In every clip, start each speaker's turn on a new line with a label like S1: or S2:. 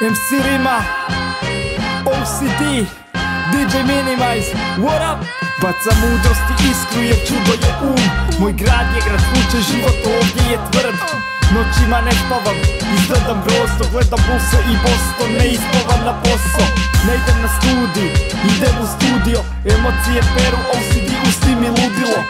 S1: MC Rima, OCD, DJ Minimize, what up? Baca mudrosti iskru jer čudo je Moj grad je grad slučaj, život ovdje je tvrd. Noćima ne spavam, izgledam grozno, gledam Buse i Boston, ne ispavam na posao. Ne idem na studij, idem u studio, emocije peru, OCD usti mi ludilo.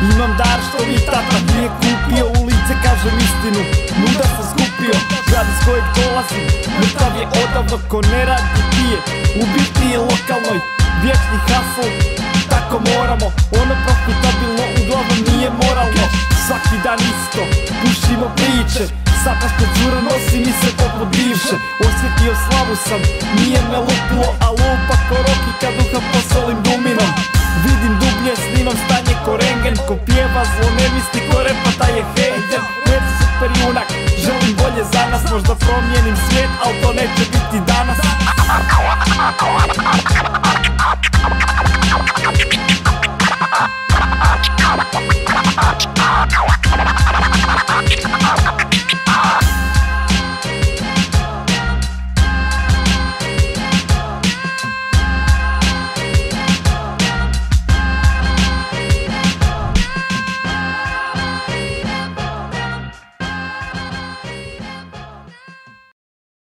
S1: Imam dar što mi tata nije kupio, u lice kažem istinu, nuda sam skupio. Grad iz kojeg dolazim, mrtav je odavno, ko ne radi pije. U biti je lokalnoj, vječni hustle, tako moramo. Ono profitabilno uglavnom nije moralno. Svaki dan isto, pušimo priče, sataške cura nosi mi se toplo bivše. Osjetio slavu sam, nije me lupilo, a lupa ko Roki kad duha posolim duminom. Vidim dublje, snimam stanje ko rengen, ko pjeva zlo ne misli ko repa taj je hejter. Rap super junak, želim bolje za nas, možda promijenim svijet, al to neće biti danas.